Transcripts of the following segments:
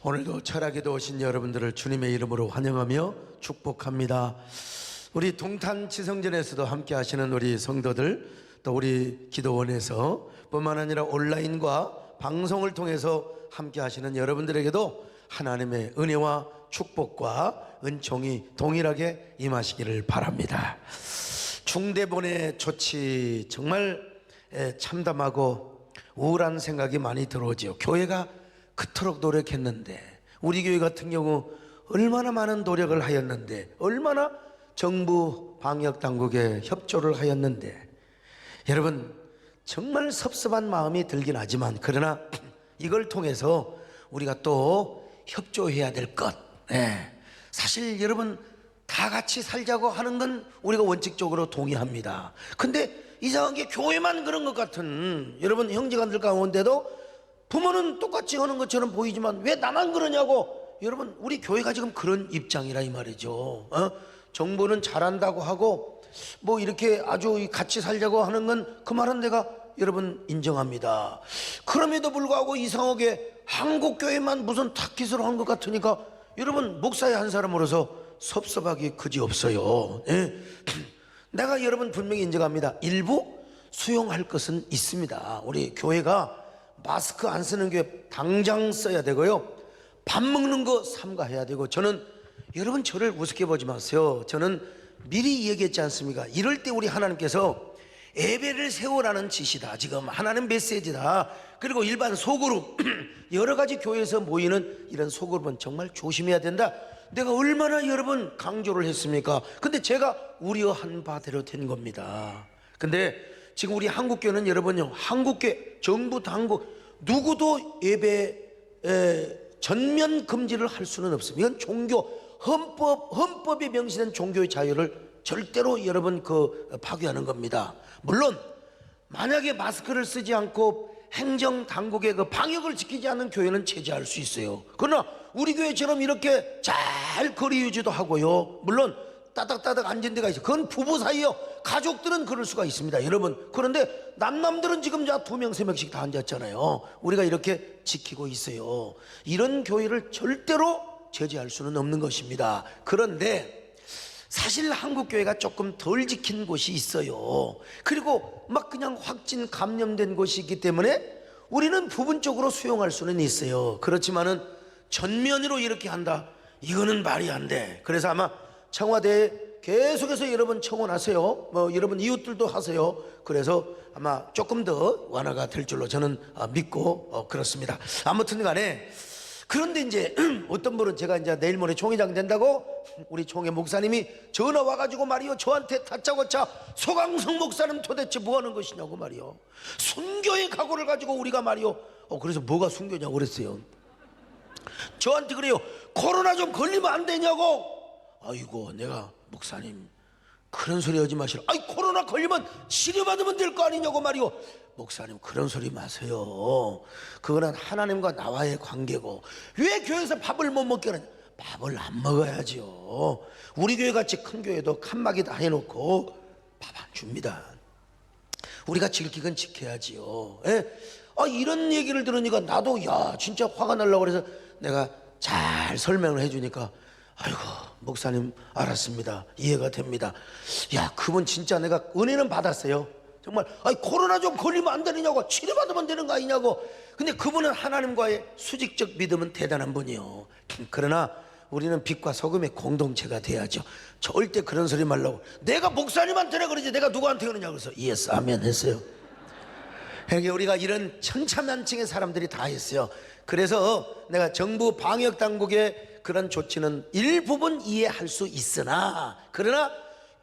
오늘도 철학에도 오신 여러분들을 주님의 이름으로 환영하며 축복합니다. 우리 동탄 지성전에서도 함께 하시는 우리 성도들, 또 우리 기도원에서 뿐만 아니라 온라인과 방송을 통해서 함께 하시는 여러분들에게도 하나님의 은혜와 축복과 은총이 동일하게 임하시기를 바랍니다. 중대본의 조치, 정말 참담하고 우울한 생각이 많이 들어오죠. 교회가 그토록 노력했는데, 우리 교회 같은 경우 얼마나 많은 노력을 하였는데, 얼마나 정부 방역당국에 협조를 하였는데, 여러분 정말 섭섭한 마음이 들긴 하지만, 그러나 이걸 통해서 우리가 또 협조해야 될 것, 사실 여러분 다 같이 살자고 하는 건 우리가 원칙적으로 동의합니다. 근데 이상한 게 교회만 그런 것 같은, 여러분 형제간들 가운데도 부모는 똑같이 하는 것처럼 보이지만 왜 나만 그러냐고, 여러분 우리 교회가 지금 그런 입장이라 이 말이죠. 정부는 잘한다고 하고 뭐 이렇게 아주 같이 살자고 하는 건 그 말은 내가 여러분 인정합니다. 그럼에도 불구하고 이상하게 한국교회만 무슨 타깃으로 한 것 같으니까 여러분 목사의 한 사람으로서 섭섭하기 그지없어요. 내가 여러분 분명히 인정합니다. 일부 수용할 것은 있습니다. 우리 교회가 마스크 안 쓰는 게 당장 써야 되고요, 밥 먹는 거 삼가해야 되고, 저는 여러분 저를 우습게 보지 마세요. 저는 미리 얘기했지 않습니까? 이럴 때 우리 하나님께서 예배를 세우라는 지시다, 지금 하나님 메시지다. 그리고 일반 소그룹 여러 가지 교회에서 모이는 이런 소그룹은 정말 조심해야 된다, 내가 얼마나 여러분 강조를 했습니까? 근데 제가 우려한 바대로 된 겁니다. 근데 지금 우리 한국교회는 여러분요, 한국교회 정부 당국 누구도 예배 전면 금지를 할 수는 없습니다. 이건 종교 헌법에 명시된 종교의 자유를 절대로 여러분 파괴하는 겁니다. 물론 만약에 마스크를 쓰지 않고 행정 당국의 방역을 지키지 않는 교회는 제재할 수 있어요. 그러나 우리 교회처럼 이렇게 잘 거리 유지도 하고요, 물론 따닥따닥 앉은 데가 있어요. 그건 부부 사이요, 가족들은 그럴 수가 있습니다, 여러분. 그런데 남남들은 지금 2명 3명씩 다 앉았잖아요. 우리가 이렇게 지키고 있어요. 이런 교회를 절대로 제재할 수는 없는 것입니다. 그런데 사실 한국 교회가 조금 덜 지킨 곳이 있어요. 그리고 막 그냥 확진 감염된 곳이 있기 때문에 우리는 부분적으로 수용할 수는 있어요. 그렇지만은 전면으로 이렇게 한다, 이거는 말이 안 돼. 그래서 아마 청와대에 계속해서 여러분 청원하세요. 뭐 여러분 이웃들도 하세요. 그래서 아마 조금 더 완화가 될 줄로 저는 믿고 그렇습니다. 아무튼 간에, 그런데 이제 어떤 분은 제가 이제 내일 모레 총회장 된다고 우리 총회 목사님이 전화 와가지고 말이요, 저한테 다짜고짜 소강성 목사님 도대체 뭐 하는 것이냐고 말이요, 순교의 각오를 가지고 우리가 말이요, 그래서 뭐가 순교냐고 그랬어요. 저한테 그래요, 코로나 좀 걸리면 안 되냐고. 아이고, 내가 목사님 그런 소리 하지 마시라. 아이, 코로나 걸리면 치료받으면 될 거 아니냐고 말이요. 목사님 그런 소리 마세요. 그거는 하나님과 나와의 관계고, 왜 교회에서 밥을 못 먹게 하느냐. 밥을 안 먹어야죠. 우리 교회 같이 큰 교회도 칸막이 다 해놓고 밥 안 줍니다. 우리가 지킬 건 지켜야지요. 이런 얘기를 들으니까 나도 진짜 화가 나려고 그래서 내가 잘 설명을 해주니까, 아이고 목사님 알았습니다, 이해가 됩니다. 그분 진짜 내가 은혜는 받았어요. 정말 코로나 좀 걸리면 안 되느냐고, 치료받으면 되는 거 아니냐고. 근데 그분은 하나님과의 수직적 믿음은 대단한 분이요. 그러나 우리는 빛과 소금의 공동체가 돼야죠. 절대 그런 소리 말라고. 내가 목사님한테나 그러지 내가 누구한테 그러냐고. 그래서 예스 아멘 했어요. 그러니까 우리가 이런 천차만층의 사람들이 다 했어요. 그래서 내가 정부 방역당국의 그런 조치는 일부분 이해할 수 있으나, 그러나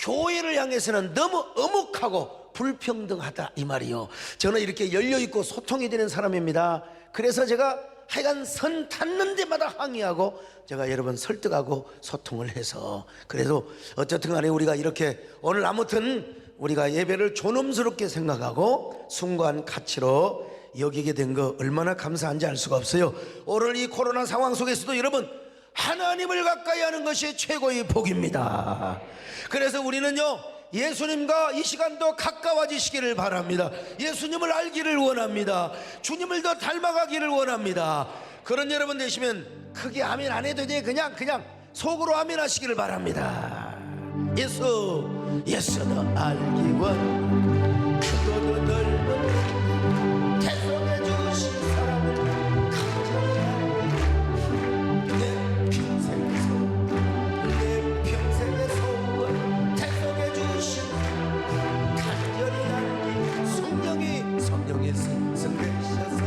교회를 향해서는 너무 엄혹하고 불평등하다 이 말이요. 저는 이렇게 열려있고 소통이 되는 사람입니다. 그래서 제가 하여간 선 닿는 데마다 항의하고 제가 여러분 설득하고 소통을 해서, 그래서 어쨌든 간에 우리가 이렇게 오늘 아무튼 우리가 예배를 존엄스럽게 생각하고 숭고한 가치로 여기게 된 거 얼마나 감사한지 알 수가 없어요. 오늘 이 코로나 상황 속에서도 여러분 하나님을 가까이 하는 것이 최고의 복입니다. 그래서 우리는요, 예수님과 이 시간도 가까워지시기를 바랍니다. 예수님을 알기를 원합니다. 주님을 더 닮아가기를 원합니다. 그런 여러분 되시면 크게 아멘 안 해도 돼. 그냥 속으로 아멘 하시기를 바랍니다. 예수도 알기 원 크고도 넓은 태속해 주신 사랑을 감사하니 내 평생의 소원 태속해 주신 간절히 알기 성령이 승리하셔서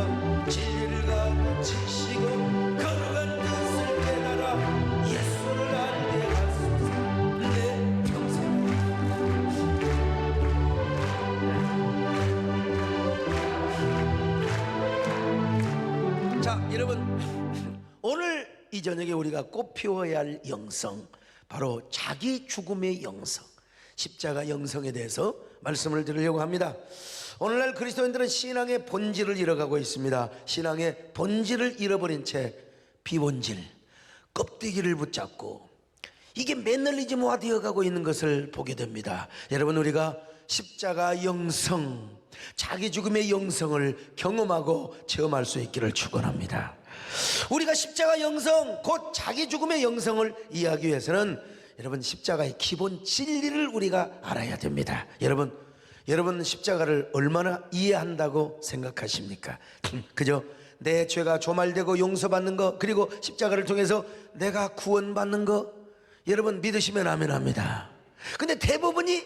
진리를 가르치시고 거룩한 뜻을 깨달아 예수를 알게 하소서. 내 평생 자 여러분, 오늘 이 저녁에 우리가 꼭 피워야 할 영성, 바로 자기 죽음의 영성, 십자가 영성에 대해서 말씀을 드리려고 합니다. 오늘날 그리스도인들은 신앙의 본질을 잃어가고 있습니다. 신앙의 본질을 잃어버린 채 비본질, 껍데기를 붙잡고 이게 매너리즘화 되어가고 있는 것을 보게 됩니다. 여러분, 우리가 십자가 영성, 자기 죽음의 영성을 경험하고 체험할 수 있기를 축원합니다. 우리가 십자가 영성, 곧 자기 죽음의 영성을 이해하기 위해서는 여러분 십자가의 기본 진리를 우리가 알아야 됩니다. 여러분 십자가를 얼마나 이해한다고 생각하십니까? 그저 내 죄가 조말되고 용서받는 거, 그리고 십자가를 통해서 내가 구원받는 거, 여러분 믿으시면 아멘합니다. 근데 대부분이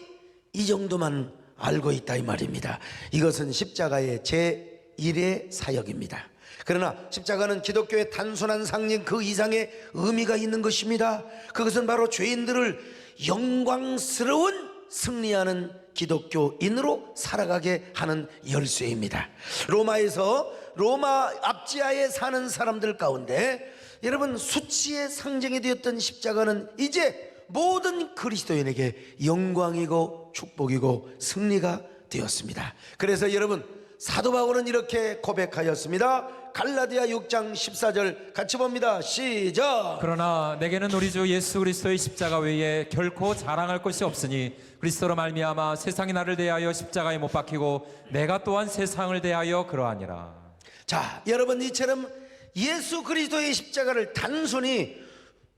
이 정도만 알고 있다 이 말입니다. 이것은 십자가의 제1의 사역입니다. 그러나 십자가는 기독교의 단순한 상징 그 이상의 의미가 있는 것입니다. 그것은 바로 죄인들을 영광스러운 승리하는 기독교인으로 살아가게 하는 열쇠입니다. 로마에서 로마 압지하에 사는 사람들 가운데 여러분 수치의 상징이 되었던 십자가는 이제 모든 그리스도인에게 영광이고 축복이고 승리가 되었습니다. 그래서 여러분 사도 바울은 이렇게 고백하였습니다. 갈라디아 6장 14절 같이 봅니다. 시작. 그러나 내게는 우리 주 예수 그리스도의 십자가 외에 결코 자랑할 것이 없으니 그리스도로 말미암아 세상이 나를 대하여 십자가에 못 박히고 내가 또한 세상을 대하여 그러하니라. 자, 여러분 이처럼 예수 그리스도의 십자가를 단순히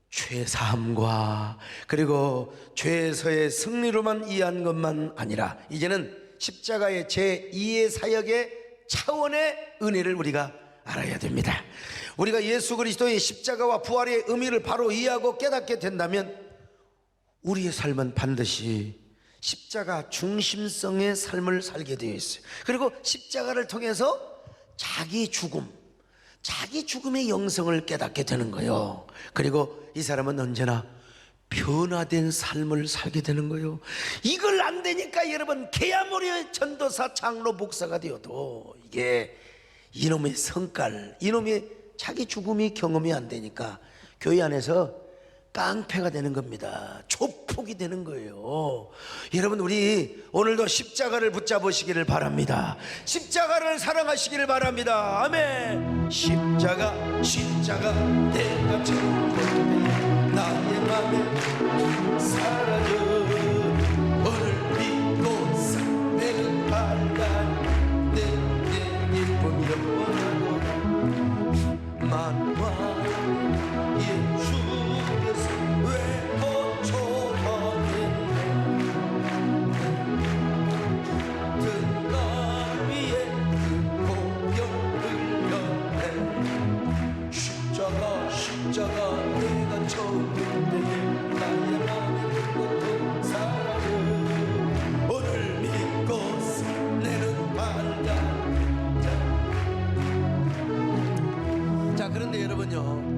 죄사함과 그리고 죄에서의 승리로만 이해한 것만 아니라 이제는 십자가의 제2의 사역의 차원의 은혜를 우리가 알아야 됩니다. 우리가 예수 그리스도의 십자가와 부활의 의미를 바로 이해하고 깨닫게 된다면 우리의 삶은 반드시 십자가 중심성의 삶을 살게 되어 있어요. 그리고 십자가를 통해서 자기 죽음의 영성을 깨닫게 되는 거예요. 그리고 이 사람은 언제나 변화된 삶을 살게 되는 거예요. 이걸 안 되니까 여러분 개야머리의 전도사, 장로, 목사가 되어도 이게 이놈의 성깔, 이놈의 자기 죽음이 경험이 안 되니까 교회 안에서 깡패가 되는 겁니다. 조폭이 되는 거예요. 여러분 우리 오늘도 십자가를 붙잡으시기를 바랍니다. 십자가를 사랑하시기를 바랍니다. 아멘. 십자가 내가 지금 나의 맘에 사라져 오늘 믿고서 내는 발랄 내 기쁨 영원하고 만왕 예수께서 왜 거쳐하겠네 등강 위에 고역을 연해 십자가 내가 쳤는데 나의 맘에 고통 사랑을 오늘 믿고서 내는 반갑다. 자, 그런데 여러분요,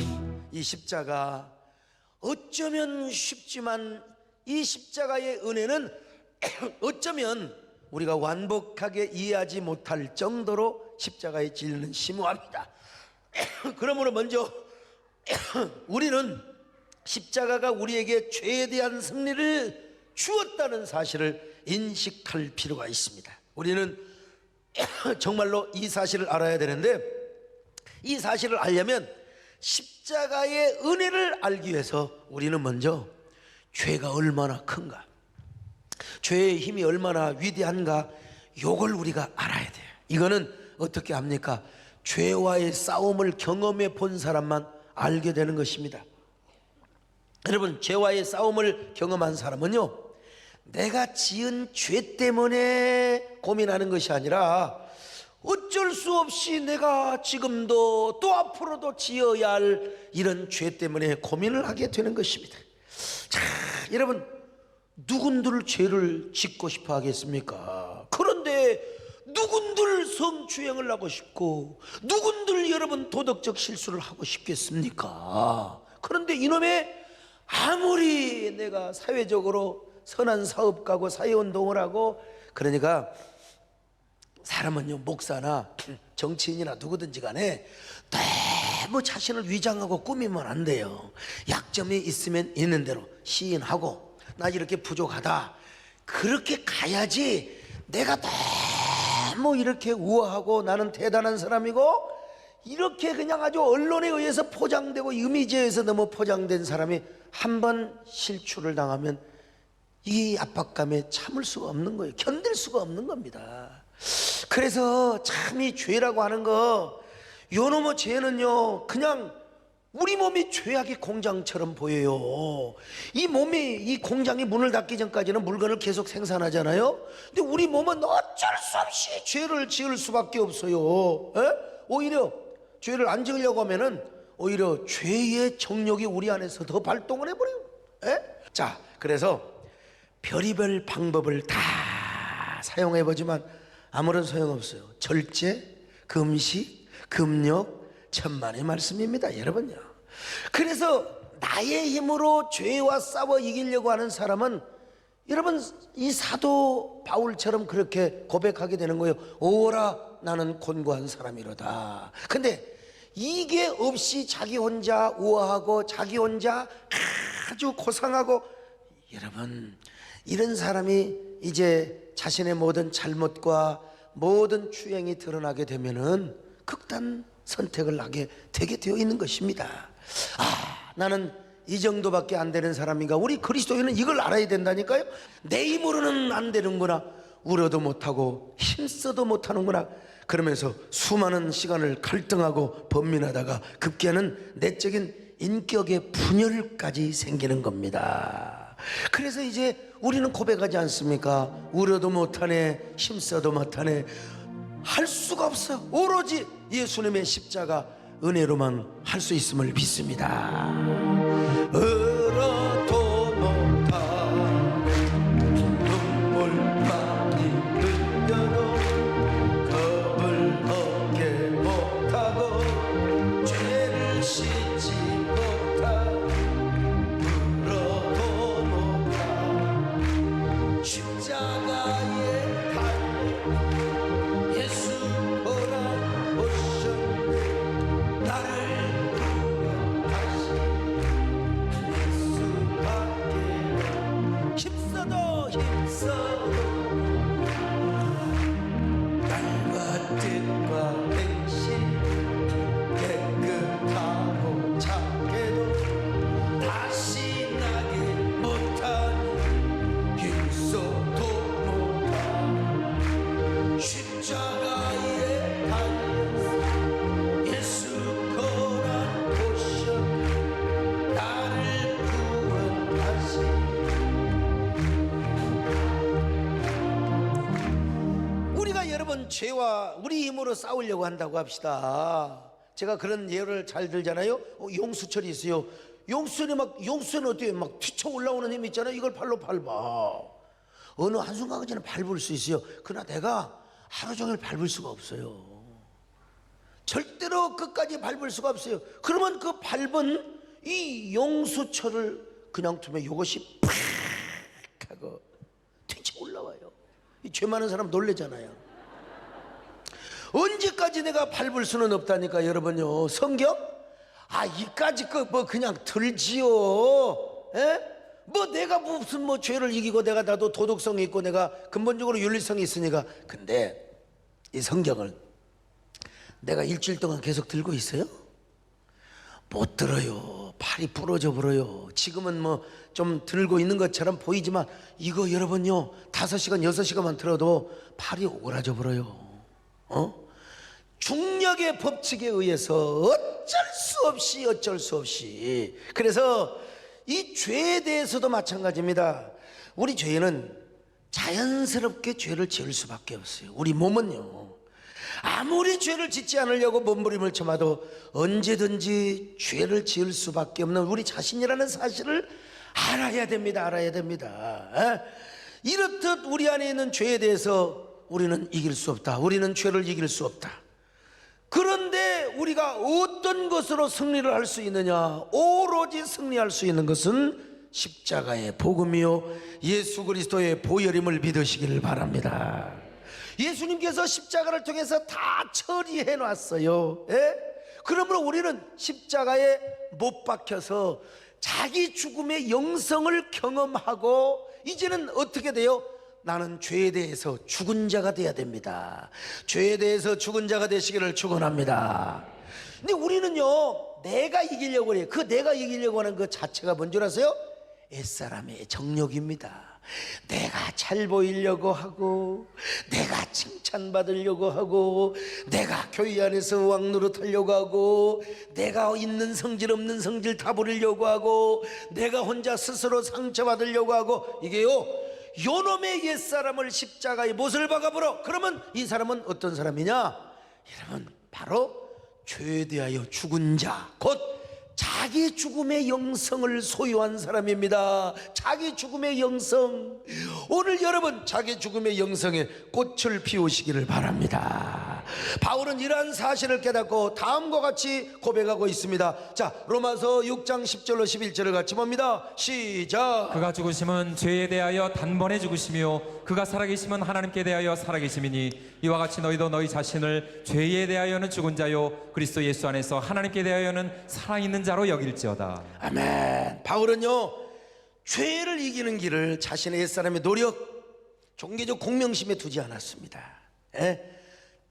이 십자가 어쩌면 쉽지만 이 십자가의 은혜는 어쩌면 우리가 완벽하게 이해하지 못할 정도로 십자가의 진리는 심오합니다. 그러므로 먼저 우리는 십자가가 우리에게 죄에 대한 승리를 주었다는 사실을 인식할 필요가 있습니다. 우리는 정말로 이 사실을 알아야 되는데, 이 사실을 알려면 십자가의 은혜를 알기 위해서 우리는 먼저 죄가 얼마나 큰가, 죄의 힘이 얼마나 위대한가, 요걸 우리가 알아야 돼요. 이거는 어떻게 합니까? 죄와의 싸움을 경험해 본 사람만 알게 되는 것입니다. 여러분, 죄와의 싸움을 경험한 사람은요, 내가 지은 죄 때문에 고민하는 것이 아니라 어쩔 수 없이 내가 지금도 또 앞으로도 지어야 할 이런 죄 때문에 고민을 하게 되는 것입니다. 자, 여러분, 누군들 죄를 짓고 싶어 하겠습니까? 그런데 누군들 성추행을 하고 싶고, 누군들 여러분 도덕적 실수를 하고 싶겠습니까? 그런데 이놈의 아무리 내가 사회적으로 선한 사업가고 사회운동을 하고, 그러니까 사람은요, 목사나 정치인이나 누구든지 간에 너무 자신을 위장하고 꾸미면 안 돼요. 약점이 있으면 있는 대로 시인하고, 나 이렇게 부족하다, 그렇게 가야지. 내가 너무 이렇게 우아하고 나는 대단한 사람이고 이렇게 그냥 아주 언론에 의해서 포장되고 이미지에 의해서 너무 포장된 사람이 한번 실추를 당하면 이 압박감에 참을 수가 없는 거예요. 견딜 수가 없는 겁니다. 그래서 참 이 죄라고 하는 거, 요놈의 죄는요, 그냥 우리 몸이 죄악의 공장처럼 보여요. 이 몸이, 이 공장이 문을 닫기 전까지는 물건을 계속 생산하잖아요. 근데 우리 몸은 어쩔 수 없이 죄를 지을 수밖에 없어요. 에? 오히려 죄를 안 지으려고 하면은 오히려 죄의 정욕이 우리 안에서 더 발동을 해버려요. 에? 자, 그래서 별의별 방법을 다 사용해보지만 아무런 소용없어요. 절제, 금식, 금욕, 천만의 말씀입니다, 여러분요. 그래서 나의 힘으로 죄와 싸워 이기려고 하는 사람은, 여러분, 이 사도 바울처럼 그렇게 고백하게 되는 거예요. 오라, 나는 곤고한 사람이로다. 근데 이게 없이 자기 혼자 우아하고 자기 혼자 아주 고상하고, 여러분, 이런 사람이 이제 자신의 모든 잘못과 모든 추행이 드러나게 되면은 극단 선택을 하게 되게 되어 있는 것입니다. 아, 나는 이 정도밖에 안 되는 사람인가? 우리 그리스도인은 이걸 알아야 된다니까요. 내 힘으로는 안 되는구나, 울어도 못하고 힘써도 못하는구나, 그러면서 수많은 시간을 갈등하고 번민하다가 급기야는 내적인 인격의 분열까지 생기는 겁니다. 그래서 이제 우리는 고백하지 않습니까? 울어도 못하네, 힘써도 못하네, 할 수가 없어. 오로지 예수님의 십자가 은혜로만 할 수 있음을 믿습니다. 울어도 못하고 눈물 많이 흘려도 겁을 얻게 못하고 죄를 씻지 못하고 울어도 못하고 십자가에 달려 예수 돌아오셨네. 나를 구원하신 예수밖에 힘써도 힘써도 날과 뜻과 행실 깨끗하고 착해도 다시 나게 못하니 힘써도 못하니 십자가에 달려서 예수 고난하셨 나를 구원하신. 우리가 여러분 죄와 우리 힘으로 싸우려고 한다고 합시다. 제가 그런 예를 잘 들잖아요. 용수철이 있어요. 용수는 어때요? 막 튀쳐 올라오는 힘이 있잖아요. 이걸 발로 밟아. 어느 한순간까지는 밟을 수 있어요. 그러나 내가 하루 종일 밟을 수가 없어요. 절대로 끝까지 밟을 수가 없어요. 그러면 그 밟은 이 용수철을 그냥 두면 이것이 팍 하고 튀쳐 올라와요. 이 죄 많은 사람 놀래잖아요. 언제까지 내가 밟을 수는 없다니까, 여러분요. 성경? 아, 이까지 뭐 그냥 들지요. 에? 뭐 내가 무슨 뭐 죄를 이기고 내가 나도 도덕성이 있고 내가 근본적으로 윤리성이 있으니까. 근데 이 성경을 내가 일주일 동안 계속 들고 있어요? 못 들어요. 팔이 부러져 버려요. 지금은 뭐 좀 들고 있는 것처럼 보이지만 이거 여러분요, 5시간 6시간만 들어도 팔이 오그라져 버려요. 중력의 법칙에 의해서 어쩔 수 없이 그래서 이 죄에 대해서도 마찬가지입니다. 우리 죄는 자연스럽게 죄를 지을 수밖에 없어요. 우리 몸은요, 아무리 죄를 짓지 않으려고 몸부림을 쳐봐도 언제든지 죄를 지을 수밖에 없는 우리 자신이라는 사실을 알아야 됩니다. 이렇듯 우리 안에 있는 죄에 대해서 우리는 이길 수 없다. 우리는 죄를 이길 수 없다. 그런데 우리가 어떤 것으로 승리를 할 수 있느냐? 오로지 승리할 수 있는 것은 십자가의 복음이요 예수 그리스도의 보혈임을 믿으시기를 바랍니다. 예수님께서 십자가를 통해서 다 처리해 놨어요. 그러므로 우리는 십자가에 못 박혀서 자기 죽음의 영성을 경험하고 이제는 어떻게 돼요? 나는 죄에 대해서 죽은 자가 돼야 됩니다. 죄에 대해서 죽은 자가 되시기를 축원합니다. 근데 우리는요, 내가 이기려고 해요. 그 내가 이기려고 하는 그 자체가 뭔 줄 아세요? 옛사람의 정욕입니다. 내가 잘 보이려고 하고, 내가 칭찬받으려고 하고, 내가 교회 안에서 왕노릇하려고 하고, 내가 있는 성질 없는 성질 다 부리려고 하고, 내가 혼자 스스로 상처받으려고 하고, 이게요, 요놈의 옛사람을 십자가에 못을 박아버려. 그러면 이 사람은 어떤 사람이냐? 여러분, 바로 죄에 대하여 죽은 자, 곧 자기 죽음의 영성을 소유한 사람입니다. 자기 죽음의 영성. 오늘 여러분 자기 죽음의 영성에 꽃을 피우시기를 바랍니다. 바울은 이러한 사실을 깨닫고 다음과 같이 고백하고 있습니다. 자, 로마서 6장 10절로 11절을 같이 봅니다. 시작. 그가 죽으심은 죄에 대하여 단번에 죽으시며 그가 살아계심은 하나님께 대하여 살아계심이니 이와 같이 너희도 너희 자신을 죄에 대하여는 죽은 자요 그리스도 예수 안에서 하나님께 대하여는 살아있는 자로 여길지어다. 아멘. 바울은요, 죄를 이기는 길을 자신의 옛사람의 노력, 종교적 공명심에 두지 않았습니다.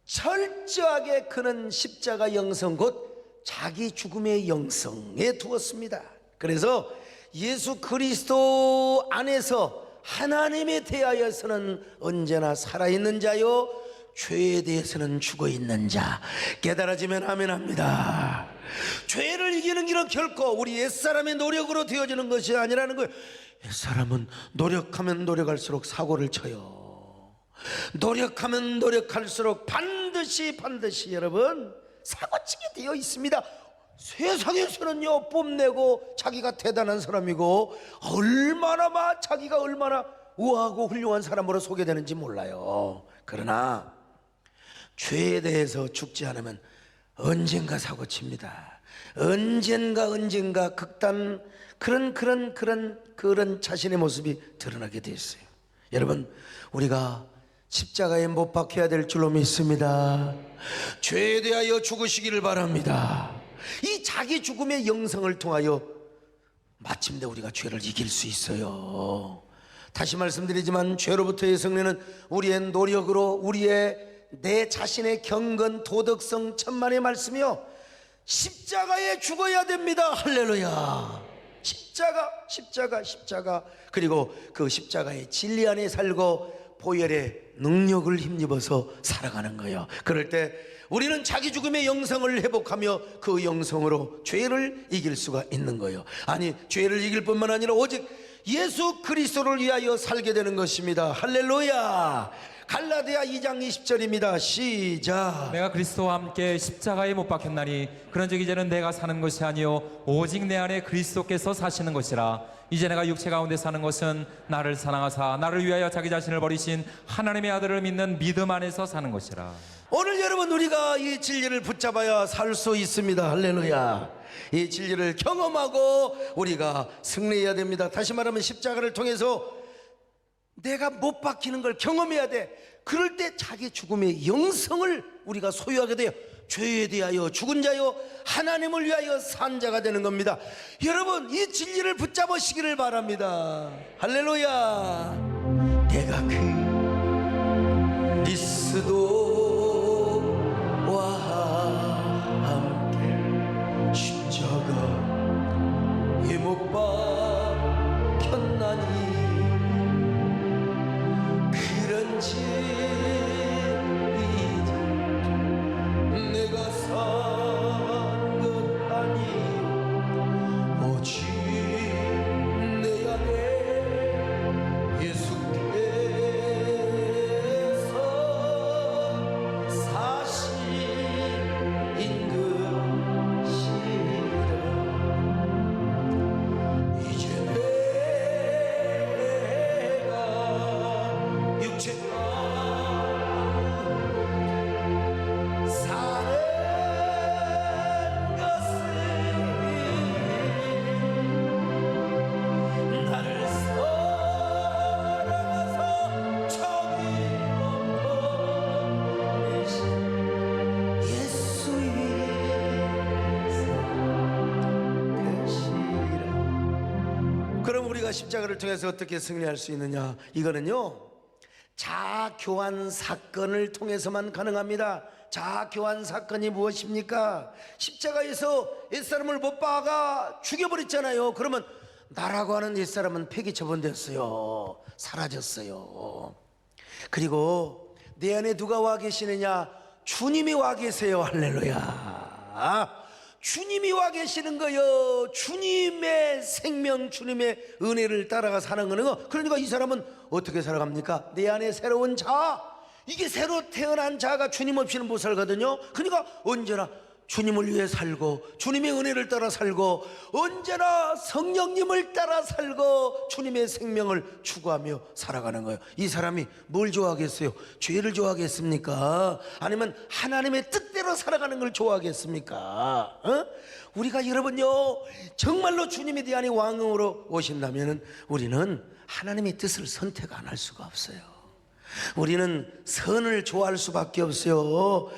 철저하게 그는 십자가 영성, 곧 자기 죽음의 영성에 두었습니다. 그래서 예수 그리스도 안에서 하나님에 대하여서는 언제나 살아있는 자요 죄에 대해서는 죽어있는 자 깨달아지면 아멘합니다. 죄를 이기는 길은 결코 우리 옛사람의 노력으로 되어지는 것이 아니라는 거예요. 옛사람은 노력하면 노력할수록 사고를 쳐요. 노력하면 노력할수록 반드시 여러분 사고치게 되어 있습니다. 세상에서는요, 뽐내고 자기가 대단한 사람이고 자기가 얼마나 우아하고 훌륭한 사람으로 소개되는지 몰라요. 그러나 죄에 대해서 죽지 않으면 언젠가 사고칩니다. 언젠가 극단 그런 자신의 모습이 드러나게 돼 있어요. 여러분, 우리가 십자가에 못 박혀야 될 줄로 믿습니다. 죄에 대하여 죽으시기를 바랍니다. 이 자기 죽음의 영성을 통하여 마침내 우리가 죄를 이길 수 있어요. 다시 말씀드리지만 죄로부터의 승리는 우리의 노력으로 내 자신의 경건, 도덕성, 천만의 말씀이요 십자가에 죽어야 됩니다. 할렐루야. 십자가. 그리고 그 십자가의 진리 안에 살고 보혈의 능력을 힘입어서 살아가는 거예요. 그럴 때 우리는 자기 죽음의 영성을 회복하며 그 영성으로 죄를 이길 수가 있는 거예요. 아니, 죄를 이길 뿐만 아니라 오직 예수 그리스도를 위하여 살게 되는 것입니다. 할렐루야. 갈라디아 2장 20절입니다. 시작. 내가 그리스도와 함께 십자가에 못 박혔나니 그런즉 이제는 내가 사는 것이 아니요 오직 내 안에 그리스도께서 사시는 것이라. 이제 내가 육체 가운데 사는 것은 나를 사랑하사 나를 위하여 자기 자신을 버리신 하나님의 아들을 믿는 믿음 안에서 사는 것이라. 오늘 여러분, 우리가 이 진리를 붙잡아야 살 수 있습니다. 할렐루야. 이 진리를 경험하고 우리가 승리해야 됩니다. 다시 말하면 십자가를 통해서 내가 못 박히는 걸 경험해야 돼. 그럴 때 자기 죽음의 영성을 우리가 소유하게 돼요. 죄에 대하여 죽은 자요 하나님을 위하여 산 자가 되는 겁니다. 여러분, 이 진리를 붙잡으시기를 바랍니다. 할렐루야. 내가 그리스도와 함께 십자가에 못 박혔나니 그런지 이제 그럼 우리가 십자가를 통해서 어떻게 승리할 수 있느냐? 이거는요, 자아교환 사건을 통해서만 가능합니다. 자아교환 사건이 무엇입니까? 십자가에서 옛사람을 못 박아 죽여버렸잖아요. 그러면 나라고 하는 옛사람은 폐기 처분됐어요. 사라졌어요. 그리고 내 안에 누가 와 계시느냐? 주님이 와 계세요. 할렐루야. 주님이 와 계시는 거요. 주님의 생명, 주님의 은혜를 따라가 사는 거는. 그러니까 이 사람은 어떻게 살아갑니까? 내 안에 새로운 자, 이게 새로 태어난 자가 주님 없이는 못 살거든요. 그러니까 언제나 주님을 위해 살고, 주님의 은혜를 따라 살고, 언제나 성령님을 따라 살고, 주님의 생명을 추구하며 살아가는 거예요. 이 사람이 뭘 좋아하겠어요? 죄를 좋아하겠습니까? 아니면 하나님의 뜻대로 살아가는 걸 좋아하겠습니까? 우리가 여러분요, 정말로 주님이 내 안에 왕으로 오신다면 우리는 하나님의 뜻을 선택 안 할 수가 없어요. 우리는 선을 좋아할 수밖에 없어요.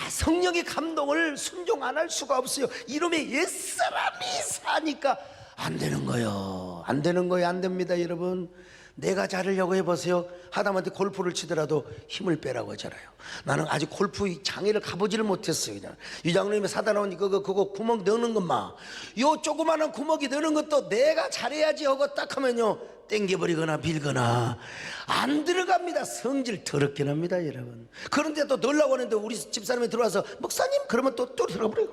성령의 감동을 순종 안 할 수가 없어요. 이놈의 옛사람이 사니까 안 되는 거예요. 안 되는 거예요. 안 됩니다, 여러분. 내가 자르려고 해보세요. 하다못해 골프를 치더라도 힘을 빼라고 하잖아요. 나는 아직 골프 장애를 가보지를 못했어요. 그냥 유장님이 사다 놓은 그거 구멍 넣는 것만, 요 조그마한 구멍이 넣는 것도 내가 잘해야지 하고 딱 하면요, 땡겨버리거나 빌거나 안 들어갑니다. 성질 더럽게 납니다, 여러분. 그런데 또 넣으려고 하는데 우리 집사람이 들어와서 목사님 그러면 또 들어버려요.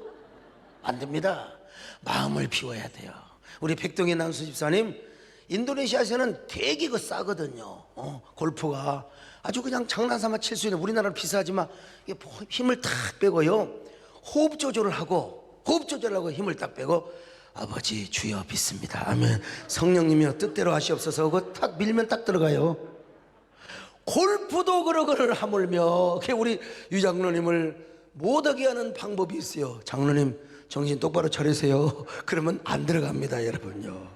안 됩니다. 마음을 비워야 돼요. 우리 백동희 남수 집사님, 인도네시아에서는 되게 싸거든요. 골프가 아주 그냥 장난삼아 칠 수 있는, 우리나라는 비싸지만 힘을 탁 빼고요, 호흡 조절을 하고 힘을 딱 빼고, 아버지 주여 믿습니다, 아멘, 성령님이여 뜻대로 하시옵소서 하고 탁 밀면 딱 들어가요. 골프도 그러거를 하물며 우리 유장로님을 못하게 하는 방법이 있어요. 장로님 정신 똑바로 차리세요. 그러면 안 들어갑니다, 여러분요.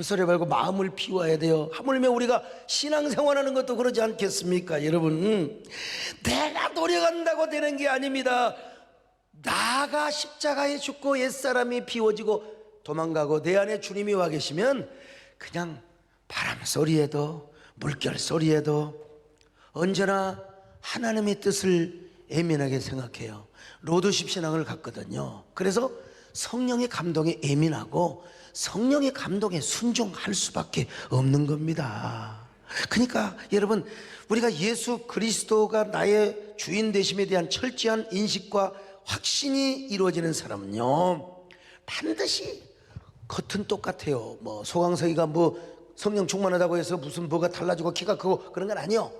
소리 말고 마음을 비워야 돼요. 하물며 우리가 신앙생활하는 것도 그러지 않겠습니까, 여러분? 내가 노력한다고 되는 게 아닙니다. 나가 십자가에 죽고 옛사람이 비워지고 도망가고 내 안에 주님이 와 계시면 그냥 바람 소리에도 물결 소리에도 언제나 하나님의 뜻을 예민하게 생각해요. 로드십 신앙을 갖거든요. 그래서 성령의 감동에 예민하고 성령의 감동에 순종할 수밖에 없는 겁니다. 그러니까 여러분, 우리가 예수 그리스도가 나의 주인 되심에 대한 철저한 인식과 확신이 이루어지는 사람은요, 반드시 겉은 똑같아요. 뭐 소강석이가 뭐 성령 충만하다고 해서 무슨 뭐가 달라지고 키가 크고 그런 건 아니요.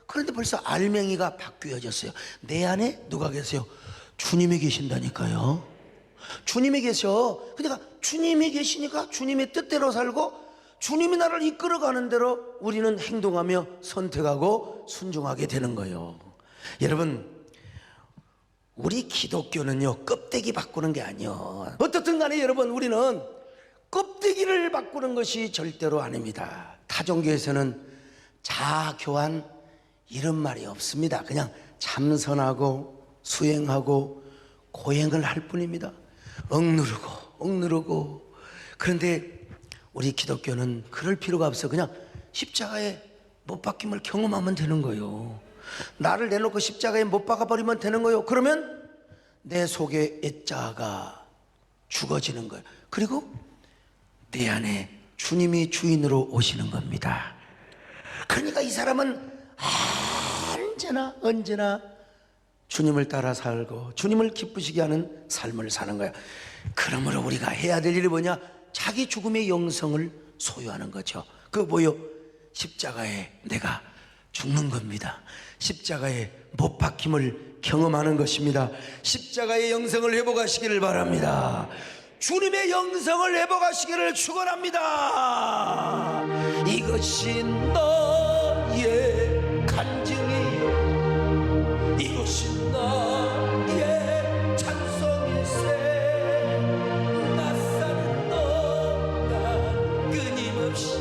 그런데 벌써 알맹이가 바뀌어졌어요. 내 안에 누가 계세요? 주님이 계신다니까요. 주님이 계셔. 그러니까 주님이 계시니까 주님의 뜻대로 살고 주님이 나를 이끌어가는 대로 우리는 행동하며 선택하고 순종하게 되는 거예요. 여러분, 우리 기독교는요, 껍데기 바꾸는 게 아니요. 어떻든 간에 여러분, 우리는 껍데기를 바꾸는 것이 절대로 아닙니다. 타종교에서는 자아교환 이런 말이 없습니다. 그냥 참선하고 수행하고 고행을 할 뿐입니다. 억누르고. 그런데 우리 기독교는 그럴 필요가 없어. 그냥 십자가에 못 박힘을 경험하면 되는 거예요. 나를 내놓고 십자가에 못 박아버리면 되는 거예요. 그러면 내 속에 옛자가 죽어지는 거예요. 그리고 내 안에 주님이 주인으로 오시는 겁니다. 그러니까 이 사람은 언제나 주님을 따라 살고 주님을 기쁘시게 하는 삶을 사는 거야. 그러므로 우리가 해야 될 일이 뭐냐? 자기 죽음의 영성을 소유하는 거죠. 그 뭐요? 십자가에 내가 죽는 겁니다. 십자가에 못 박힘을 경험하는 것입니다. 십자가의 영성을 회복하시기를 바랍니다. 주님의 영성을 회복하시기를 축원합니다. 이것이 너의 간증이요, 이것이 너의 찬송일세. 낯선 너가 끊임없이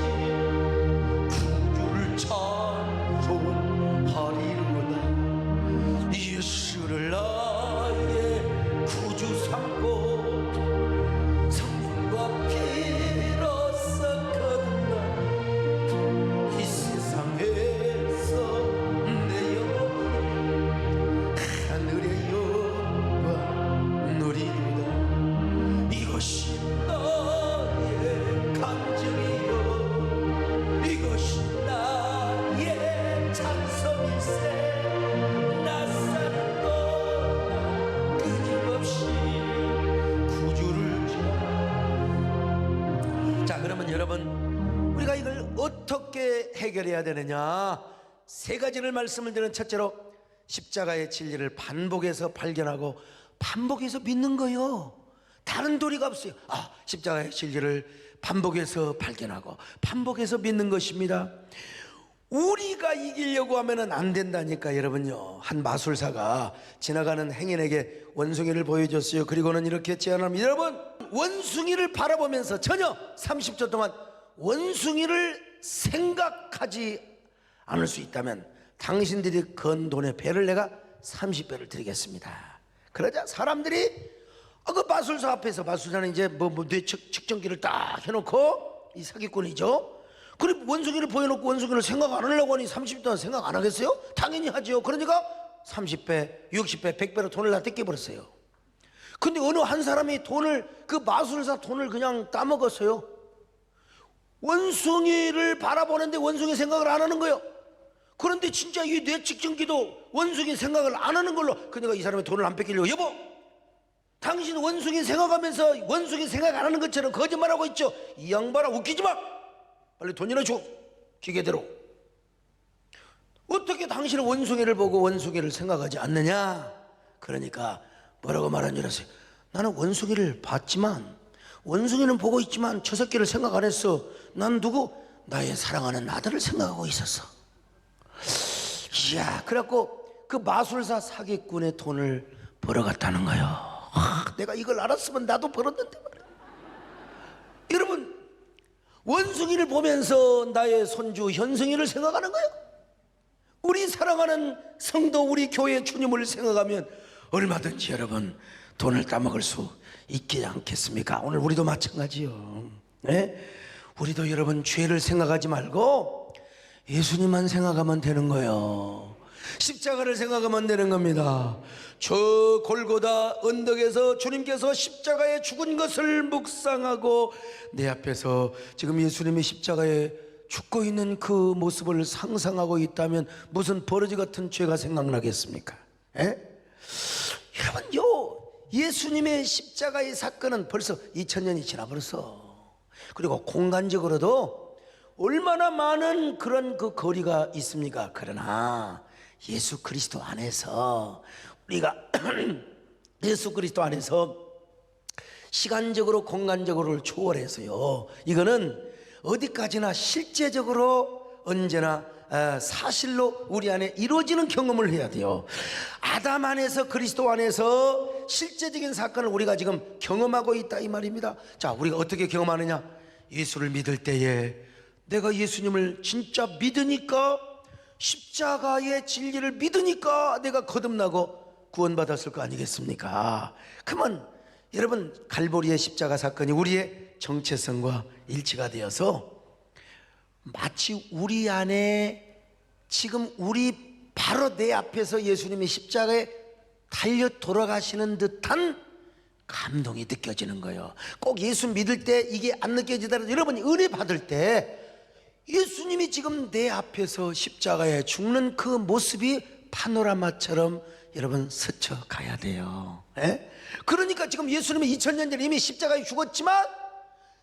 구주를 찬송하리로다. 예수를 나의 구주 삼고 성령과 피로써 여러분, 우리가 이걸 어떻게 해결해야 되느냐? 세 가지를 말씀을 드리는, 첫째로 십자가의 진리를 반복해서 발견하고 반복해서 믿는 거요. 다른 도리가 없어요. 십자가의 진리를 반복해서 발견하고 반복해서 믿는 것입니다. 우리가 이기려고 하면은 안 된다니까. 여러분요, 한 마술사가 지나가는 행인에게 원숭이를 보여줬어요. 그리고는 이렇게 제안합니다. 여러분, 원숭이를 바라보면서 전혀 30초 동안 원숭이를 생각하지 않을 수 있다면 당신들이 건 돈의 배를 내가 30배를 드리겠습니다. 그러자 사람들이 그 마술사 앞에서, 마술사는 이제 뇌 측정기를 딱 해놓고, 이 사기꾼이죠. 그리고 원숭이를 보여놓고 원숭이를 생각 안 하려고 하니 30분 동안 생각 안 하겠어요? 당연히 하죠. 그러니까 30배, 60배, 100배로 돈을 다 뜯겨버렸어요. 근데 어느 한 사람이 그 마술사 돈을 그냥 따먹었어요. 원숭이를 바라보는데 원숭이 생각을 안 하는 거예요. 그런데 진짜 이 뇌 측정기도 원숭이 생각을 안 하는 걸로, 그러니까 이 사람의 돈을 안 뺏기려고, 여보, 당신 원숭이 생각하면서 원숭이 생각 안 하는 것처럼 거짓말하고 있죠. 이 양반아, 웃기지 마. 빨리 돈이나 줘. 기계대로. 어떻게 당신은 원숭이를 보고 원숭이를 생각하지 않느냐? 그러니까 뭐라고 말한 줄 아세요? 나는 원숭이를 봤지만, 원숭이는 보고 있지만 저 새끼를 생각 안 했어. 난 누구? 나의 사랑하는 아들을 생각하고 있었어. 이야, 그래갖고 그 마술사 사기꾼의 돈을 벌어갔다는 거예요. 내가 이걸 알았으면 나도 벌었는데 말이야. 여러분, 원숭이를 보면서 나의 손주 현승이를 생각하는 거예요. 우리 사랑하는 성도, 우리 교회 주님을 생각하면 얼마든지 여러분 돈을 따먹을 수 있지 않겠습니까? 오늘 우리도 마찬가지요. 네? 우리도 여러분 죄를 생각하지 말고 예수님만 생각하면 되는 거예요. 십자가를 생각하면 되는 겁니다. 저 골고다 언덕에서 주님께서 십자가에 죽은 것을 묵상하고 내 앞에서 지금 예수님이 십자가에 죽고 있는 그 모습을 상상하고 있다면 무슨 버러지 같은 죄가 생각나겠습니까? 여러분요, 예수님의 십자가의 사건은 벌써 2000년이 지나버렸어. 그리고 공간적으로도 얼마나 많은 그런 그 거리가 있습니까? 그러나 예수 그리스도 안에서 우리가 예수 그리스도 안에서 시간적으로 공간적으로를 초월해서요, 이거는 어디까지나 실제적으로 언제나 사실로 우리 안에 이루어지는 경험을 해야 돼요. 아담 안에서, 그리스도 안에서 실제적인 사건을 우리가 지금 경험하고 있다, 이 말입니다. 자, 우리가 어떻게 경험하느냐? 예수를 믿을 때에 내가 예수님을 진짜 믿으니까, 십자가의 진리를 믿으니까 내가 거듭나고 구원받았을 거 아니겠습니까? 그러면 여러분, 갈보리의 십자가 사건이 우리의 정체성과 일치가 되어서 마치 우리 안에 지금 우리 바로 내 앞에서 예수님이 십자가에 달려 돌아가시는 듯한 감동이 느껴지는 거예요. 꼭 예수 믿을 때 이게 안 느껴지더라도 여러분이 은혜 받을 때 예수님이 지금 내 앞에서 십자가에 죽는 그 모습이 파노라마처럼 여러분 스쳐가야 돼요. 그러니까 지금 예수님이 2000년 전에 이미 십자가에 죽었지만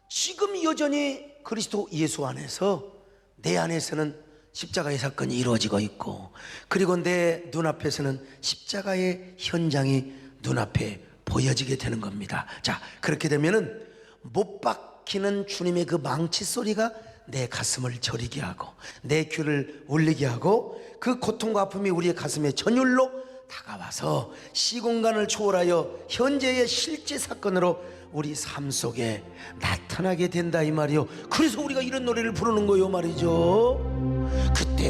지금 여전히 그리스도 예수 안에서 내 안에서는 십자가의 사건이 이루어지고 있고, 그리고 내 눈앞에서는 십자가의 현장이 눈앞에 보여지게 되는 겁니다. 자, 그렇게 되면은 못 박히는 주님의 그 망치 소리가 내 가슴을 저리게 하고 내 귀를 울리게 하고, 그 고통과 아픔이 우리의 가슴에 전율로 다가와서 시공간을 초월하여 현재의 실제 사건으로 우리 삶 속에 나타나게 된다, 이 말이요. 그래서 우리가 이런 노래를 부르는 거요 말이죠. 그때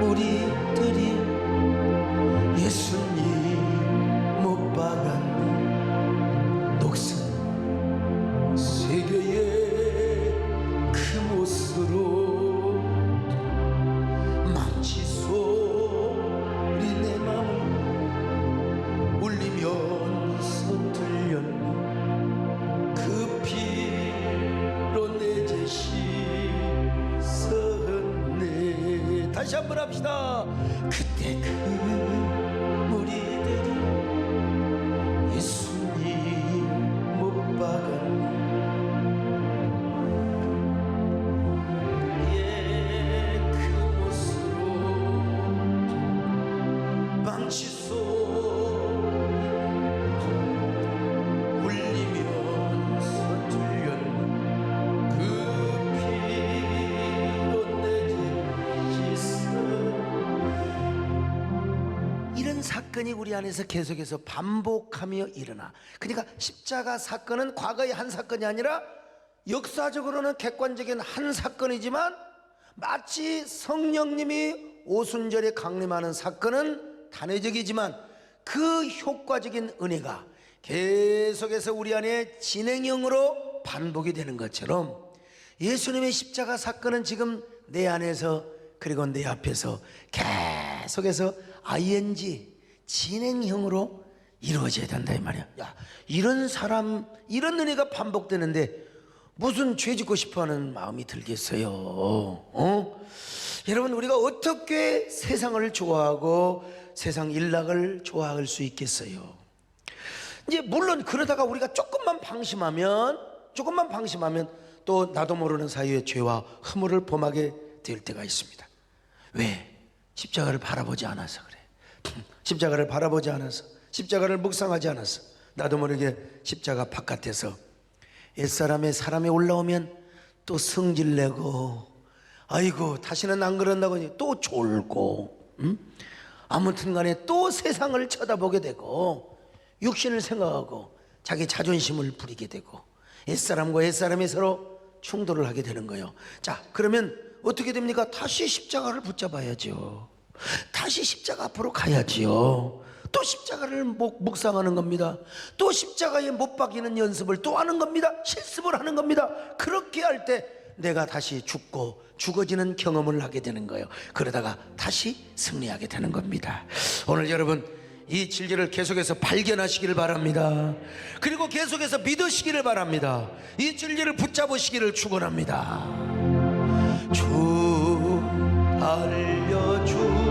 우리들이 예수님 못 박은 녹슨 세계의 그 못으로 망치 소리 내 맘을 울리면서 들렸네. 그 피로 내 죄시 섰네. 다시 한번 합시다. 그때 우리들이 예수님 못 박았네. 사건이 우리 안에서 계속해서 반복하며 일어나. 그러니까 십자가 사건은 과거의 한 사건이 아니라 역사적으로는 객관적인 한 사건이지만 마치 성령님이 오순절에 강림하는 사건은 단회적이지만 그 효과적인 은혜가 계속해서 우리 안에 진행형으로 반복이 되는 것처럼 예수님의 십자가 사건은 지금 내 안에서 그리고 내 앞에서 계속해서 ing 진행형으로 이루어져야 된다 이 말이야. 야, 이런 사람 이런 은혜가 반복되는데 무슨 죄 짓고 싶어하는 마음이 들겠어요? 여러분, 우리가 어떻게 세상을 좋아하고 세상 일락을 좋아할 수 있겠어요? 이제 물론 그러다가 우리가 조금만 방심하면 또 나도 모르는 사이에 죄와 허물을 범하게 될 때가 있습니다. 왜? 십자가를 바라보지 않아서 그래. 십자가를 바라보지 않아서, 십자가를 묵상하지 않아서, 나도 모르게 십자가 바깥에서 옛사람의 사람이 올라오면 또 성질내고, 아이고 다시는 안 그런다고 또 졸고, 아무튼 간에 또 세상을 쳐다보게 되고 육신을 생각하고 자기 자존심을 부리게 되고 옛사람과 옛사람이 서로 충돌을 하게 되는 거예요. 자, 그러면 어떻게 됩니까? 다시 십자가를 붙잡아야죠. 다시 십자가 앞으로 가야지요. 또 십자가를 묵상하는 겁니다. 또 십자가에 못 박이는 연습을 또 하는 겁니다. 실습을 하는 겁니다. 그렇게 할 때 내가 다시 죽고 죽어지는 경험을 하게 되는 거예요. 그러다가 다시 승리하게 되는 겁니다. 오늘 여러분 이 진리를 계속해서 발견하시기를 바랍니다. 그리고 계속해서 믿으시기를 바랍니다. 이 진리를 붙잡으시기를 축원합니다. 주 알려주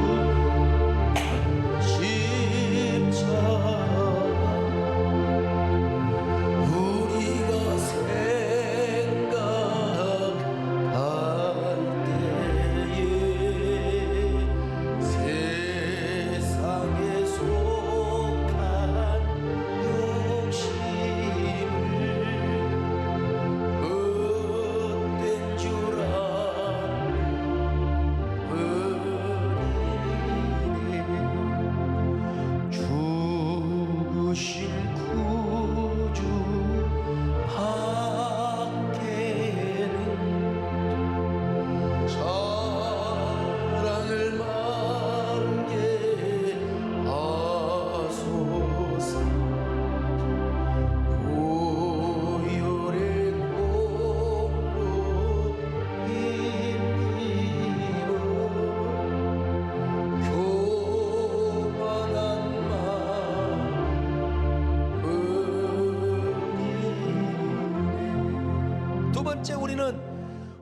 우리는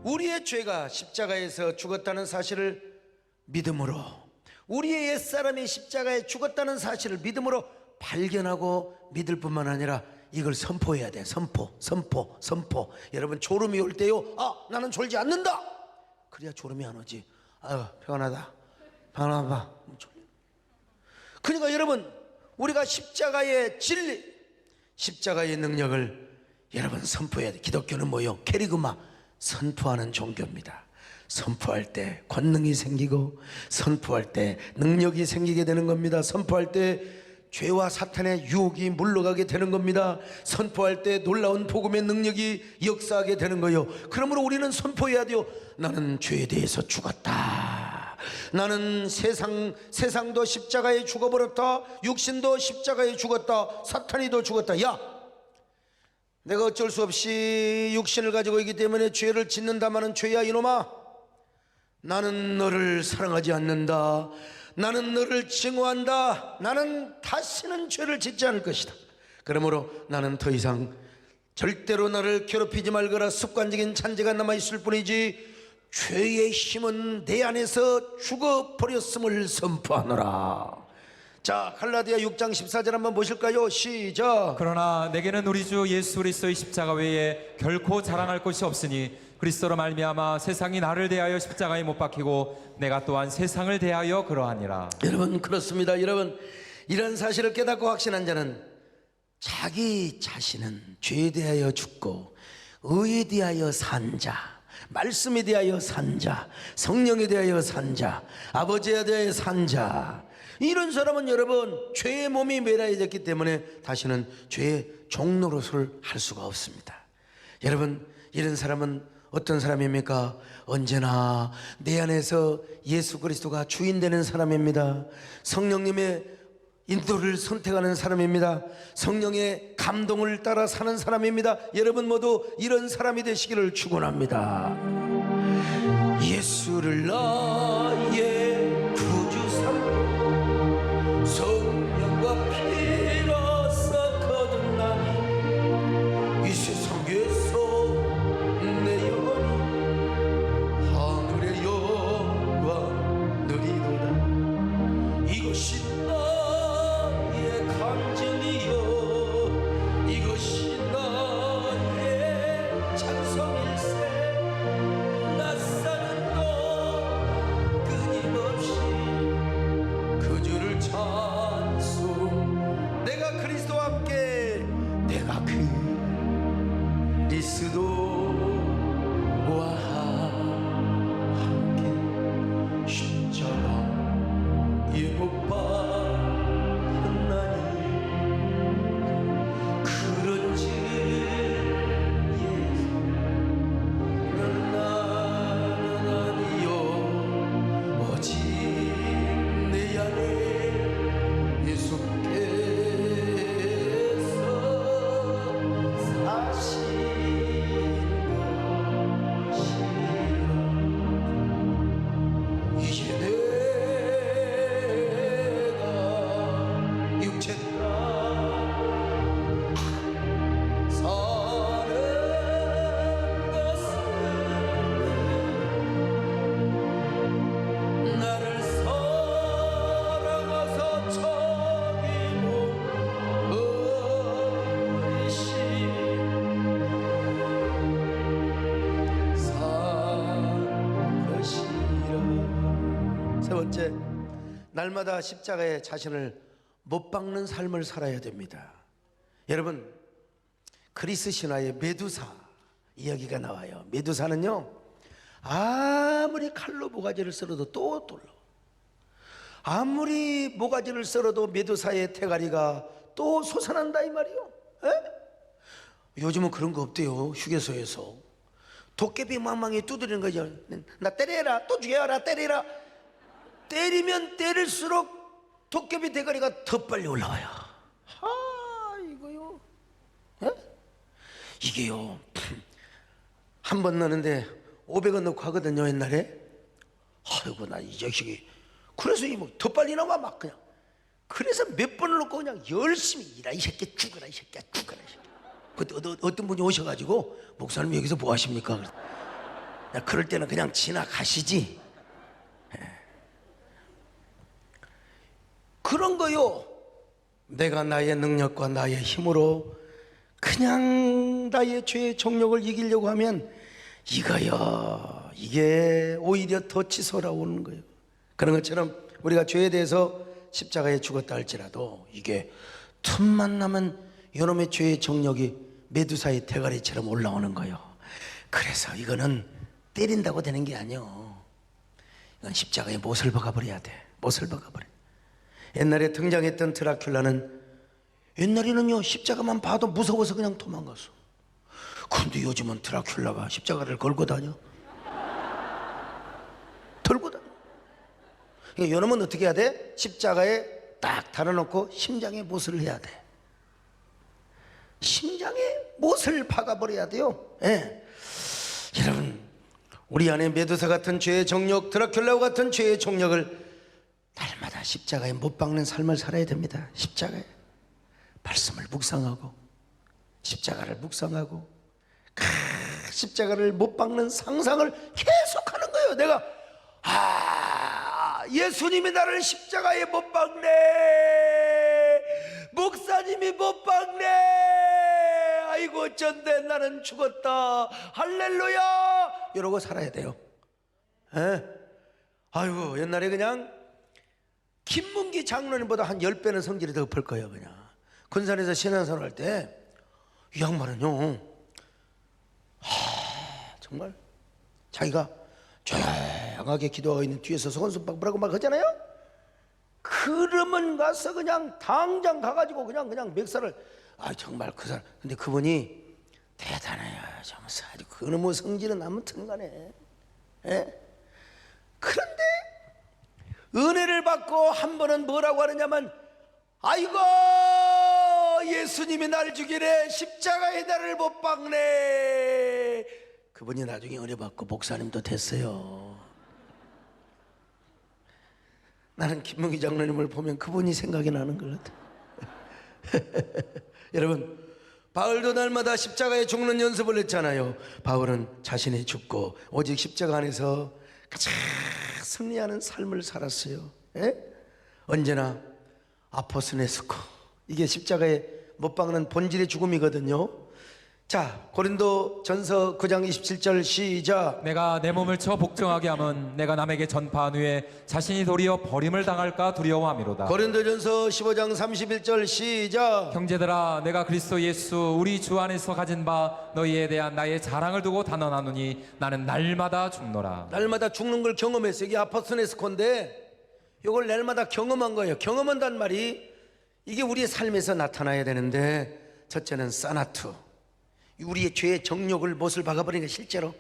우리의 죄가 십자가에서 죽었다는 사실을 믿음으로, 우리의 옛사람이 십자가에 죽었다는 사실을 믿음으로 발견하고 믿을 뿐만 아니라 이걸 선포해야 돼. 선포. 여러분, 졸음이 올 때요, 나는 졸지 않는다. 그래야 졸음이 안 오지. 아유, 평안하다. 그러니까 여러분, 우리가 십자가의 진리, 십자가의 능력을 여러분 선포해야 돼. 기독교는 뭐요? 캐리그마, 선포하는 종교입니다. 선포할 때 권능이 생기고 선포할 때 능력이 생기게 되는 겁니다. 선포할 때 죄와 사탄의 유혹이 물러가게 되는 겁니다. 선포할 때 놀라운 복음의 능력이 역사하게 되는 거예요. 그러므로 우리는 선포해야 돼요. 나는 죄에 대해서 죽었다. 나는 세상도 십자가에 죽어버렸다. 육신도 십자가에 죽었다. 사탄이도 죽었다. 야, 내가 어쩔 수 없이 육신을 가지고 있기 때문에 죄를 짓는다마는 죄야 이놈아. 나는 너를 사랑하지 않는다. 나는 너를 증오한다. 나는 다시는 죄를 짓지 않을 것이다. 그러므로 나는 더 이상 절대로 나를 괴롭히지 말거라. 습관적인 잔재가 남아있을 뿐이지 죄의 힘은 내 안에서 죽어버렸음을 선포하노라. 자, 갈라디아 6장 14절 한번 보실까요? 시작. 그러나 내게는 우리 주 예수 그리스도의 십자가 외에 결코 자랑할 것이 없으니 그리스도로 말미암아 세상이 나를 대하여 십자가에 못 박히고 내가 또한 세상을 대하여 그러하니라. 여러분, 그렇습니다. 여러분, 이런 사실을 깨닫고 확신한 자는 자기 자신은 죄에 대하여 죽고 의에 대하여 산 자, 말씀에 대하여 산 자, 성령에 대하여 산 자, 아버지에 대하여 산 자, 이런 사람은 여러분 죄의 몸이 매라해졌기 때문에 다시는 죄의 종노릇을 할 수가 없습니다. 여러분, 이런 사람은 어떤 사람입니까? 언제나 내 안에서 예수 그리스도가 주인 되는 사람입니다. 성령님의 인도를 선택하는 사람입니다. 성령의 감동을 따라 사는 사람입니다. 여러분 모두 이런 사람이 되시기를 축원합니다. 예수를 나의 구주 삼고 성령과 피로써 거듭나니 이 세상 위에서 내 영혼이 하늘의 영광 누리도다. 이것이 나의 감정이요 이것이 나의 찬송일세. 낯사는 너 끊임없이 그 주를 찬송. 내가 그리스도와 함께 내가 그리스도와 함께 십자가에 못 박혔나니 그런즉 예수 나는 아니요 오직 내 안에 예수께서 사신 것이라. 이제 내가 육체가 사는 것은 나를 사랑하사 저기로 버리신 산 것이라. 세 번째, 날마다 십자가에 자신을 못 박는 삶을 살아야 됩니다. 여러분, 그리스 신화의 메두사 이야기가 나와요. 메두사는요, 아무리 칼로 모가지를 썰어도 또 돌려. 아무리 모가지를 썰어도 메두사의 태가리가 또 솟아난다 이 말이요. 에? 요즘은 그런 거 없대요. 휴게소에서 도깨비 망망이 두드리는 거죠. 나 때려라, 또 죽여라, 때리라. 때리면 때릴수록 도깨비 대가리가 더 빨리 올라와요. 이거요. 에? 이게요, 한 번 넣는데 500원 넣고 하거든요 옛날에. 아이고 나 이 자식이 그래서 더 빨리 나와 막 그냥. 그래서 몇 번을 넣고 그냥 열심히 일하 이 새끼 죽어라 이 새끼야 죽어라 이 새끼. 그때 어떤 분이 오셔가지고 목사님 여기서 뭐 하십니까? 야, 그럴 때는 그냥 지나가시지. 그런 거요. 내가 나의 능력과 나의 힘으로 그냥 나의 죄의 정욕을 이기려고 하면 이거요, 이게 오히려 더 치솟아오는 거예요. 그런 것처럼 우리가 죄에 대해서 십자가에 죽었다 할지라도 이게 틈만 나면 이놈의 죄의 정욕이 메두사의 대가리처럼 올라오는 거예요. 그래서 이거는 때린다고 되는 게 아니요, 이건 십자가에 못을 박아버려야 돼. 못을 박아버려. 옛날에 등장했던 드라큘라는 옛날에는요 십자가만 봐도 무서워서 그냥 도망갔어. 근데 요즘은 드라큘라가 십자가를 걸고 다녀. 들고 다녀. 그러니까 요놈은 어떻게 해야 돼? 십자가에 딱 달아놓고 심장에 못을 해야 돼. 심장에 못을 박아버려야 돼요. 예. 여러분, 우리 안에 메두사 같은 죄의 정욕, 드라큘라와 같은 죄의 정욕을 날마다 십자가에 못 박는 삶을 살아야 됩니다. 십자가에 말씀을 묵상하고 십자가를 묵상하고 십자가를 못 박는 상상을 계속하는 거예요. 내가 예수님이 나를 십자가에 못 박네, 목사님이 못 박네, 아이고 어쩐데 나는 죽었다, 할렐루야, 이러고 살아야 돼요. 에? 아이고 옛날에 그냥 김문기 장로님보다 한 10배는 성질이 더 급할 거예요. 그냥 군산에서 신앙생활 할 때 이 양반은요, 정말 자기가 조용하게 기도하고 있는 뒤에서 손톱 막 뭐라고 막 하잖아요. 그 그러면 가서 그냥 당장 가가지고 그냥 멱살을, 정말 그 사람, 근데 그분이 대단해요. 정말 아주 그놈의 성질은 아무튼 간에. 예? 그런데 은혜를 받고 한 번은 뭐라고 하느냐면, 아이고 예수님이 날 죽이래, 십자가에 나를 못 박네. 그분이 나중에 은혜 받고 목사님도 됐어요. 나는 김문기 장로님을 보면 그분이 생각이 나는 것 같아요. 여러분, 바울도 날마다 십자가에 죽는 연습을 했잖아요. 바울은 자신이 죽고 오직 십자가 안에서 가장 승리하는 삶을 살았어요. 예? 언제나 아포스네스코, 이게 십자가에 못 박는 본질의 죽음이거든요. 자, 고린도 전서 9장 27절 시작. 내가 내 몸을 쳐 복종하게 하면 내가 남에게 전파한 후에 자신이 도리어 버림을 당할까 두려워함이로다. 고린도전서 15장 31절 시작. 형제들아, 내가 그리스도 예수 우리 주 안에서 가진 바 너희에 대한 나의 자랑을 두고 단언하노니 나는 날마다 죽노라. 날마다 죽는 걸 경험했어요. 이게 아포스네스코인데 이걸 날마다 경험한 거예요. 경험한다는 말이 이게 우리의 삶에서 나타나야 되는데, 첫째는 사나투, 우리의 죄의 정욕을 못을 박아버리는 게 실제로.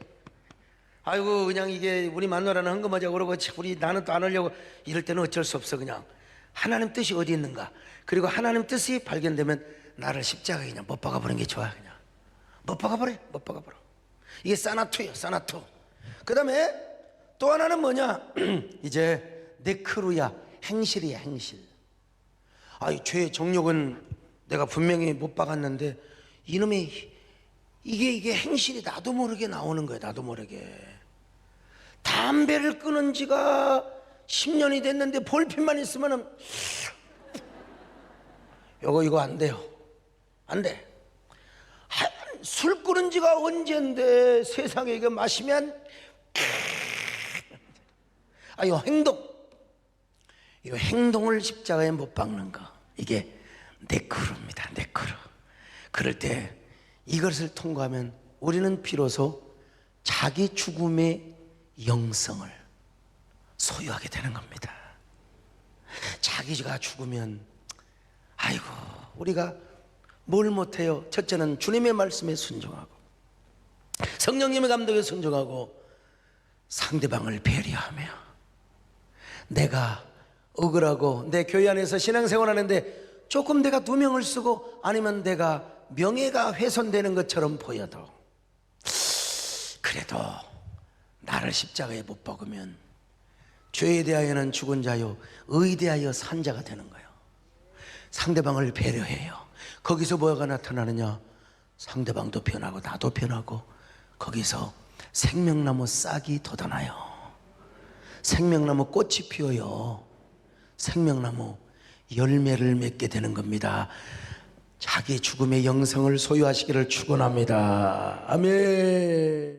아이고 그냥 이게 우리 마누라는 헌금하자고 그러고 우리 나는 또 안 하려고, 이럴 때는 어쩔 수 없어. 그냥 하나님 뜻이 어디 있는가, 그리고 하나님 뜻이 발견되면 나를 십자가에 그냥 못 박아버리는 게 좋아. 그냥 못 박아버려. 이게 사나투예요, 사나투. 그 다음에 또 하나는 뭐냐 이제 네크루야, 행실이야, 행실. 이 죄의 정욕은 내가 분명히 못 박았는데 이놈의 이게 행실이 나도 모르게 나오는 거예요. 나도 모르게. 담배를 끊은 지가 10년이 됐는데 볼펜만 있으면은 이거 안 돼요. 안 돼. 술 끊은 지가 언젠데 세상에 이거 마시면 이 행동을 십자가에 못 박는 거, 이게 네크루입니다. 네크루. 그럴 때 이것을 통과하면 우리는 비로소 자기 죽음의 영성을 소유하게 되는 겁니다. 자기가 죽으면 우리가 뭘 못해요? 첫째는 주님의 말씀에 순종하고 성령님의 감독에 순종하고 상대방을 배려하며, 내가 억울하고 내 교회 안에서 신앙생활 하는데 조금 내가 누명을 쓰고 아니면 내가 명예가 훼손되는 것처럼 보여도 그래도 나를 십자가에 못 박으면 죄에 대하여는 죽은 자요 의에 대하여 산 자가 되는 거예요. 상대방을 배려해요. 거기서 뭐가 나타나느냐, 상대방도 변하고 나도 변하고, 거기서 생명나무 싹이 돋아나요. 생명나무 꽃이 피어요. 생명나무 열매를 맺게 되는 겁니다. 자기 죽음의 영성을 소유하시기를 축원합니다. 아멘.